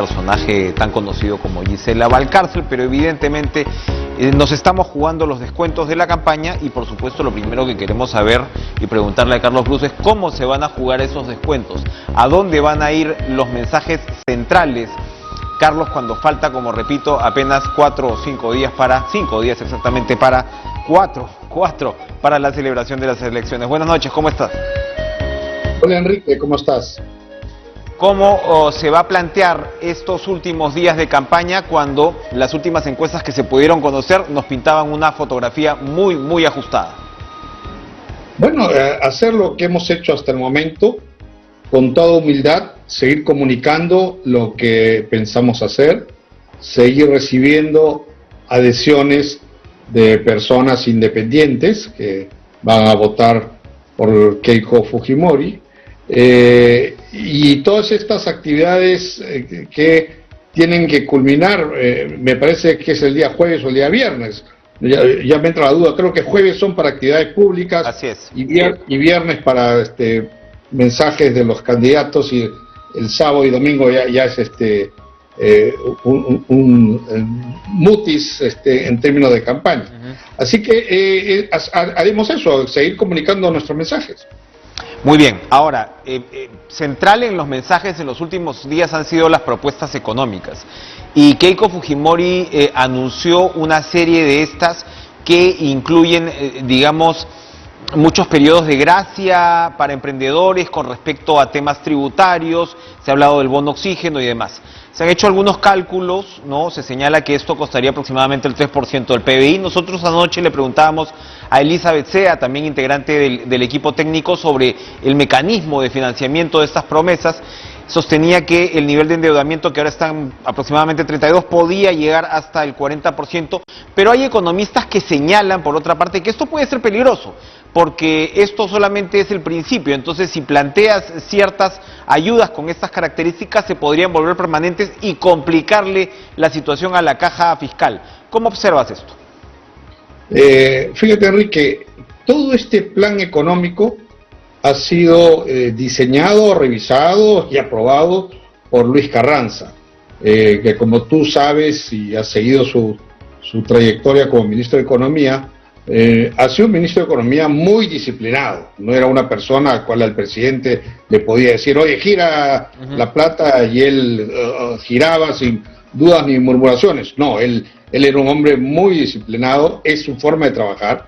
personaje tan conocido como Gisela Valcárcel, pero evidentemente nos estamos jugando los descuentos de la campaña y por supuesto lo primero que queremos saber y preguntarle a Carlos Brus es cómo se van a jugar esos descuentos, a dónde van a ir los mensajes centrales, Carlos, cuando falta, como repito, apenas 4 o 5 días para, 5 días exactamente para, 4 para la celebración de las elecciones. Buenas noches, ¿cómo estás? Hola Enrique, ¿cómo estás? ¿Cómo se va a plantear estos últimos días de campaña cuando las últimas encuestas que se pudieron conocer nos pintaban una fotografía muy ajustada? Bueno, hacer lo que hemos hecho hasta el momento, con toda humildad, seguir comunicando lo que pensamos hacer, seguir recibiendo adhesiones de personas independientes que van a votar por Keiko Fujimori, y todas estas actividades que tienen que culminar, me parece que es el día jueves o el día viernes. Ya me entra la duda, creo que jueves son para actividades públicas. Así es. Y viernes para mensajes de los candidatos, y el sábado y domingo ya es un mutis en términos de campaña. Así que haremos eso, seguir comunicando nuestros mensajes. Muy bien, ahora, central en los mensajes en los últimos días han sido las propuestas económicas. Y Keiko Fujimori anunció una serie de estas que incluyen, digamos, muchos periodos de gracia para emprendedores con respecto a temas tributarios, se ha hablado del bono oxígeno y demás. Se han hecho algunos cálculos, ¿no? Se señala que esto costaría aproximadamente el 3% del PBI. Nosotros anoche le preguntábamos a Elizabeth Sea, también integrante del equipo técnico, sobre el mecanismo de financiamiento de estas promesas. Sostenía que el nivel de endeudamiento, que ahora está en aproximadamente 32, podía llegar hasta el 40%, pero hay economistas que señalan, por otra parte, que esto puede ser peligroso, porque esto solamente es el principio. Entonces, si planteas ciertas ayudas con estas características, se podrían volver permanentes y complicarle la situación a la caja fiscal. ¿Cómo observas esto? Fíjate, Enrique, todo este plan económico ha sido diseñado, revisado y aprobado por Luis Carranza, que como tú sabes y has seguido su trayectoria como ministro de Economía, ha sido un ministro de Economía muy disciplinado. No era una persona a la cual el presidente le podía decir, oye, gira la plata, y él giraba sin dudas ni murmuraciones. No, él era un hombre muy disciplinado, es su forma de trabajar,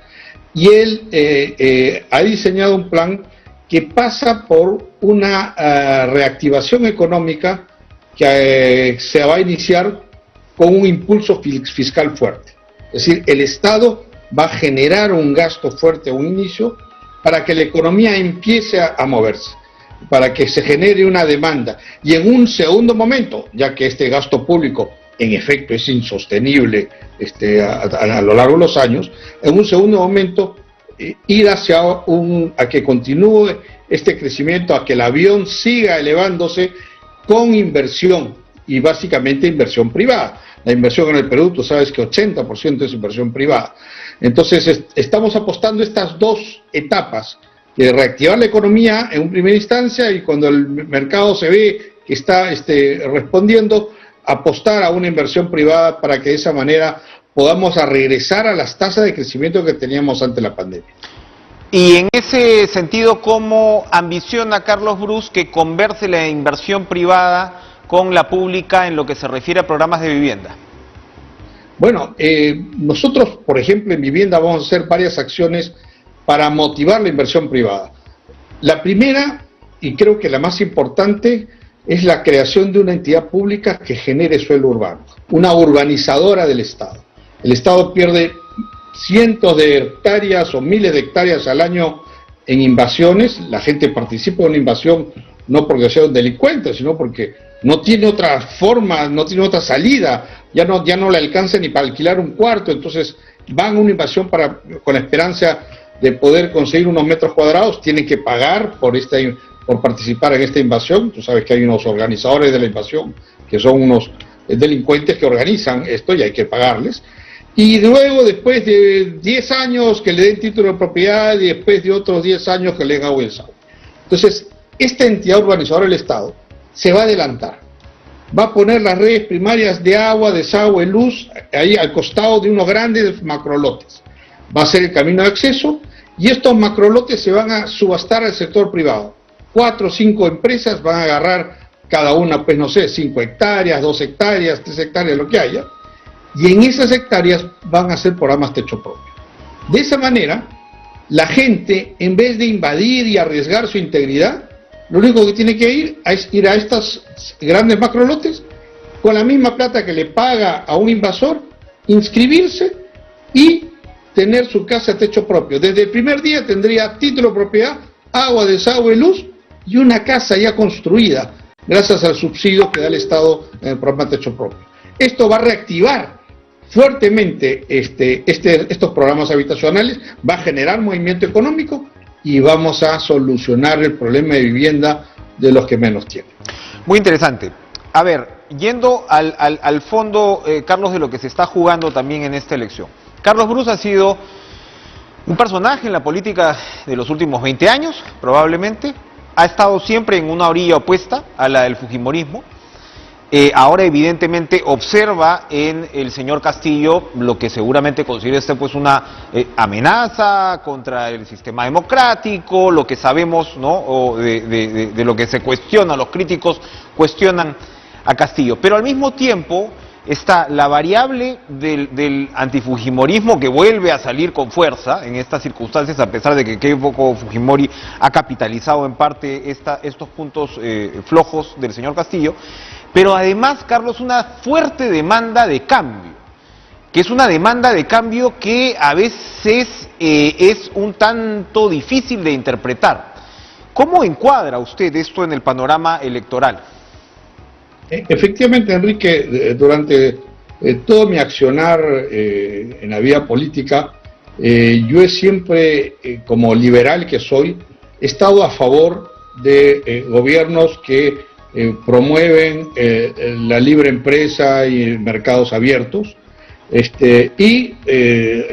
y él ha diseñado un plan que pasa por una reactivación económica que se va a iniciar con un impulso fiscal fuerte. Es decir, el Estado va a generar un gasto fuerte a un inicio para que la economía empiece a moverse, para que se genere una demanda. Y en un segundo momento, ya que este gasto público en efecto es insostenible a lo largo de los años, en un segundo momento ir hacia a que continúe este crecimiento, a que el avión siga elevándose con inversión, y básicamente inversión privada. La inversión en el Perú, tú sabes que 80% es inversión privada. Entonces estamos apostando estas dos etapas, de reactivar la economía en primera instancia, y cuando el mercado se ve que está respondiendo, apostar a una inversión privada para que de esa manera podamos regresar a las tasas de crecimiento que teníamos ante la pandemia. Y en ese sentido, ¿cómo ambiciona Carlos Brus que converse la inversión privada con la pública en lo que se refiere a programas de vivienda? Bueno, nosotros, por ejemplo, en vivienda vamos a hacer varias acciones para motivar la inversión privada. La primera, y creo que la más importante, es la creación de una entidad pública que genere suelo urbano, una urbanizadora del Estado. El Estado pierde cientos de hectáreas o miles de hectáreas al año en invasiones. La gente participa en una invasión no porque sea un delincuente, sino porque no tiene otra forma, no tiene otra salida, ya no le alcanza ni para alquilar un cuarto. Entonces van a una invasión con la esperanza de poder conseguir unos metros cuadrados, tienen que pagar por participar en esta invasión. Tú sabes que hay unos organizadores de la invasión que son unos delincuentes que organizan esto, y hay que pagarles. Y luego, después de 10 años que le den título de propiedad, y después de otros 10 años que le den agua y sal. Entonces, esta entidad urbanizadora del Estado se va a adelantar. va a poner las redes primarias de agua, desagüe, luz, ahí al costado de unos grandes macrolotes. Va a ser el camino de acceso y estos macrolotes se van a subastar al sector privado. 4 o 5 empresas van a agarrar cada una, pues no sé, 5 hectáreas, 2 hectáreas, 3 hectáreas, lo que haya, y en esas hectáreas van a hacer programas techo propio. De esa manera, la gente, en vez de invadir y arriesgar su integridad, lo único que tiene que ir es ir a estos grandes macrolotes, con la misma plata que le paga a un invasor, inscribirse y tener su casa a techo propio. Desde el primer día tendría título de propiedad, agua, desagüe, luz y una casa ya construida, gracias al subsidio que da el Estado en el programa Techo Propio. Esto va a reactivar fuertemente estos programas habitacionales, va a generar movimiento económico y vamos a solucionar el problema de vivienda de los que menos tienen. Muy interesante. A ver, yendo al fondo, Carlos, de lo que se está jugando también en esta elección. Carlos Brus ha sido un personaje en la política de los últimos 20 años, probablemente. Ha estado siempre en una orilla opuesta a la del fujimorismo. Ahora evidentemente observa en el señor Castillo lo que seguramente considera pues una amenaza contra el sistema democrático, lo que sabemos, ¿no? O de lo que se cuestiona, los críticos cuestionan a Castillo. Pero al mismo tiempo está la variable del antifujimorismo que vuelve a salir con fuerza en estas circunstancias, a pesar de que Keiko Fujimori ha capitalizado en parte estos puntos flojos del señor Castillo, pero además, Carlos, una fuerte demanda de cambio, que es una demanda de cambio que a veces es un tanto difícil de interpretar. ¿Cómo encuadra usted esto en el panorama electoral? Efectivamente, Enrique, durante todo mi accionar en la vida política, yo he siempre, como liberal que soy, he estado a favor de gobiernos que promueven la libre empresa y mercados abiertos, y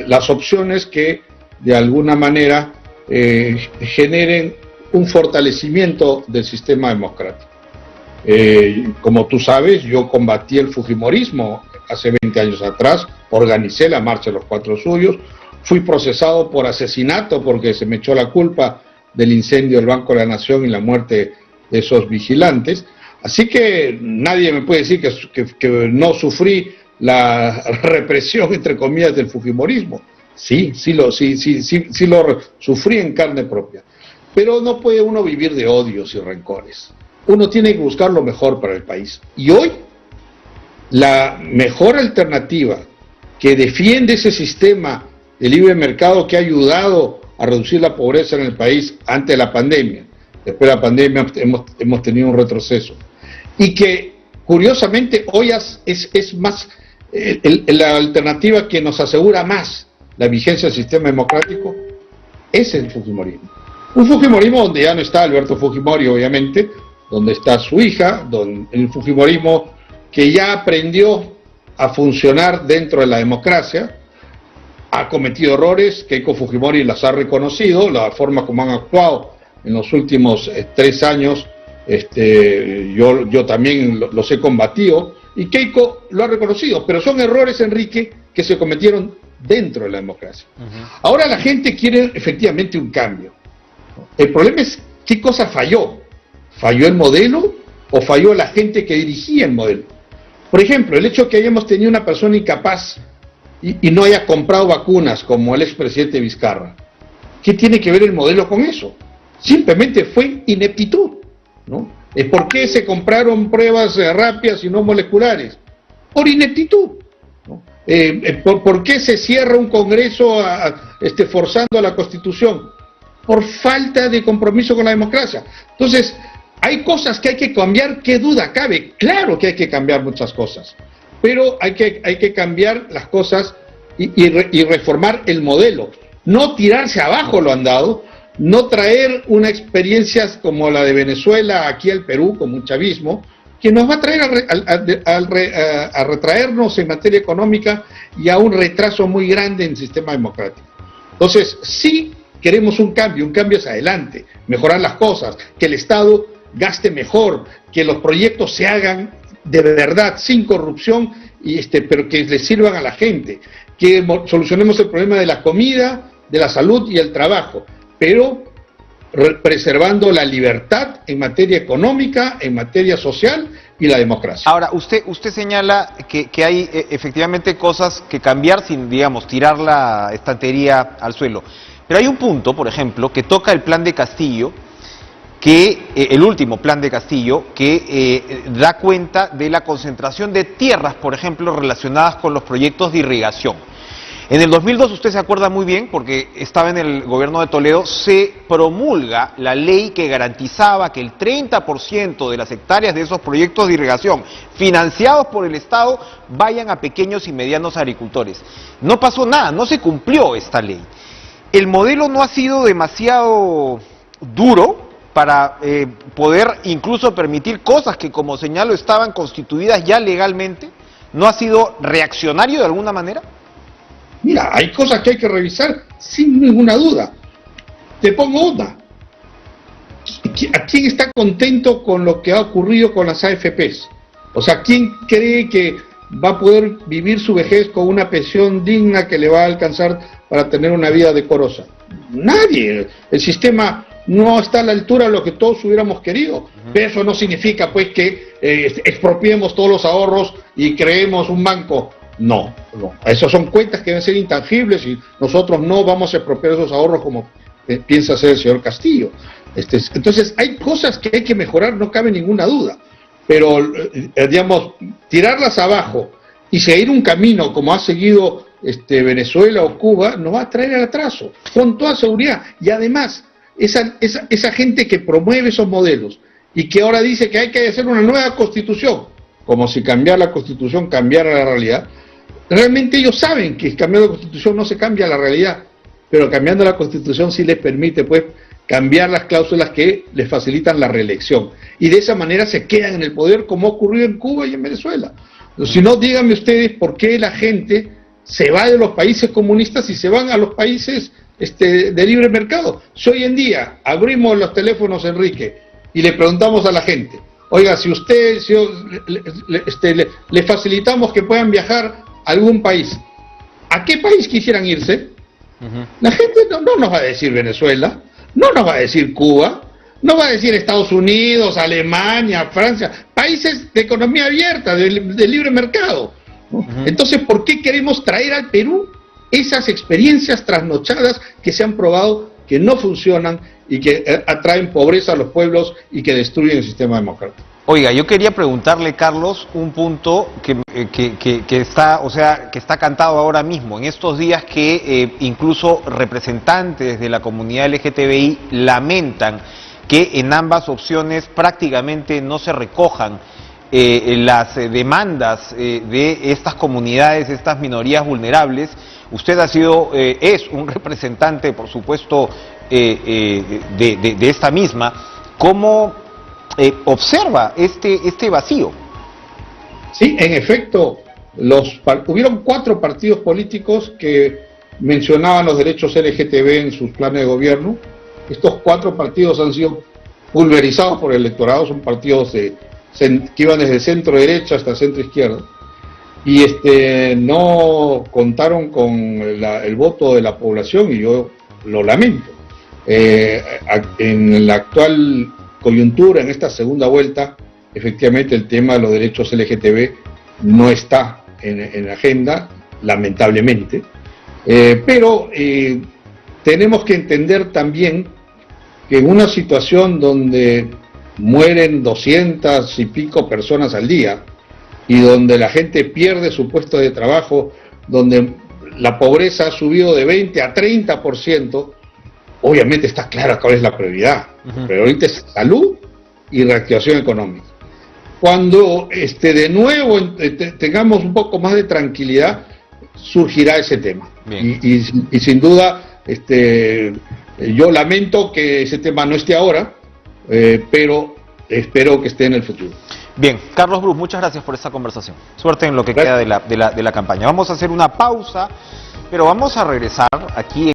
las opciones que de alguna manera generen un fortalecimiento del sistema democrático. Como tú sabes, yo combatí el fujimorismo hace 20 años atrás, organicé la Marcha de los Cuatro Suyos, fui procesado por asesinato porque se me echó la culpa del incendio del Banco de la Nación y la muerte de esos vigilantes, así que nadie me puede decir que no sufrí la represión, entre comillas, del fujimorismo. Sí lo sufrí en carne propia, pero no puede uno vivir de odios y rencores. Uno tiene que buscar lo mejor para el país. Y hoy, la mejor alternativa que defiende ese sistema de libre mercado que ha ayudado a reducir la pobreza en el país ante la pandemia, después de la pandemia hemos tenido un retroceso, y que curiosamente hoy es más la alternativa que nos asegura más la vigencia del sistema democrático, es el fujimorismo. Un fujimorismo donde ya no está Alberto Fujimori, obviamente, donde está su hija, el fujimorismo que ya aprendió a funcionar dentro de la democracia, ha cometido errores, Keiko Fujimori las ha reconocido, la forma como han actuado en los últimos 3 años, yo también los he combatido, y Keiko lo ha reconocido, pero son errores, Enrique, que se cometieron dentro de la democracia. Ahora la gente quiere efectivamente un cambio. El problema es qué cosa falló. ¿Falló el modelo o falló la gente que dirigía el modelo? Por ejemplo, el hecho de que hayamos tenido una persona incapaz y no haya comprado vacunas como el expresidente Vizcarra. ¿Qué tiene que ver el modelo con eso? Simplemente fue ineptitud, ¿no? ¿Por qué se compraron pruebas rápidas y no moleculares? Por ineptitud, ¿no? ¿Por qué se cierra un congreso forzando a la Constitución? Por falta de compromiso con la democracia. Entonces, hay cosas que hay que cambiar, ¿qué duda cabe? Claro que hay que cambiar muchas cosas, pero hay que cambiar las cosas y reformar el modelo. No tirarse abajo lo andado, no traer una experiencia como la de Venezuela aquí al Perú, con un chavismo, que nos va a traer a retraernos en materia económica y a un retraso muy grande en el sistema democrático. Entonces, sí queremos un cambio hacia adelante, mejorar las cosas, que el Estado gaste mejor, que los proyectos se hagan de verdad, sin corrupción, pero que le sirvan a la gente, que solucionemos el problema de la comida, de la salud y el trabajo, pero preservando la libertad en materia económica, en materia social y la democracia. Ahora, usted señala que hay efectivamente cosas que cambiar sin, digamos, tirar la estantería al suelo. Pero hay un punto, por ejemplo, que toca el plan de Castillo, el último plan de Castillo, que da cuenta de la concentración de tierras, por ejemplo, relacionadas con los proyectos de irrigación. En el 2002, usted se acuerda muy bien, porque estaba en el gobierno de Toledo, se promulga la ley que garantizaba que el 30% de las hectáreas de esos proyectos de irrigación financiados por el Estado vayan a pequeños y medianos agricultores. No pasó nada, no se cumplió esta ley. El modelo no ha sido demasiado duro para poder incluso permitir cosas que, como señalo, estaban constituidas ya legalmente. ¿No ha sido reaccionario de alguna manera? Mira, hay cosas que hay que revisar sin ninguna duda. Te pongo una. ¿A quién está contento con lo que ha ocurrido con las AFPs? O sea, ¿quién cree que va a poder vivir su vejez con una pensión digna que le va a alcanzar para tener una vida decorosa? Nadie. El sistema no está a la altura de lo que todos hubiéramos querido. Pero eso no significa, pues, que expropiemos todos los ahorros y creemos un banco. No. Esas son cuentas que deben ser intangibles y nosotros no vamos a expropiar esos ahorros como piensa hacer el señor Castillo. Entonces, hay cosas que hay que mejorar, no cabe ninguna duda. Pero, digamos, tirarlas abajo y seguir un camino como ha seguido Venezuela o Cuba, nos va a traer al atraso, con toda seguridad. Y además, esa gente que promueve esos modelos y que ahora dice que hay que hacer una nueva constitución, como si cambiar la constitución cambiara la realidad, realmente ellos saben que cambiando la constitución no se cambia la realidad, pero cambiando la constitución sí les permite, pues, cambiar las cláusulas que les facilitan la reelección. Y de esa manera se quedan en el poder, como ha ocurrido en Cuba y en Venezuela. Si no, díganme ustedes por qué la gente se va de los países comunistas y se van a los países de libre mercado. Si hoy en día abrimos los teléfonos, Enrique, y le preguntamos a la gente, oiga, si le facilitamos que puedan viajar a algún país, ¿a qué país quisieran irse? La gente no nos va a decir Venezuela, no nos va a decir Cuba, no va a decir Estados Unidos, Alemania, Francia, países de economía abierta, de libre mercado, ¿no? Entonces, ¿por qué queremos traer al Perú esas experiencias trasnochadas que se han probado que no funcionan y que atraen pobreza a los pueblos y que destruyen el sistema democrático? Oiga, yo quería preguntarle, Carlos, un punto que está cantado ahora mismo, en estos días que incluso representantes de la comunidad LGTBI lamentan que en ambas opciones prácticamente no se recojan las demandas de estas comunidades, estas minorías vulnerables. Usted es un representante, por supuesto, de esta misma. ¿Cómo observa este vacío? Sí, en efecto, hubieron 4 partidos políticos que mencionaban los derechos LGTB en sus planes de gobierno. Estos 4 partidos han sido pulverizados por el electorado, son partidos que iban desde centro derecha hasta centro izquierda, y no contaron con el voto de la población, y yo lo lamento. En la actual coyuntura, en esta segunda vuelta, efectivamente el tema de los derechos LGTB no está en la agenda, lamentablemente, pero tenemos que entender también que en una situación donde mueren 200 y pico personas al día y donde la gente pierde su puesto de trabajo, donde la pobreza ha subido de 20 a 30%, obviamente está clara cuál es la prioridad. La prioridad es salud y reactivación económica. Cuando de nuevo tengamos un poco más de tranquilidad, surgirá ese tema. Y sin duda, yo lamento que ese tema no esté ahora, pero espero que esté en el futuro. Bien, Carlos Bruce, muchas gracias por esta conversación. Suerte en lo que queda de la campaña. Vamos a hacer una pausa, pero vamos a regresar aquí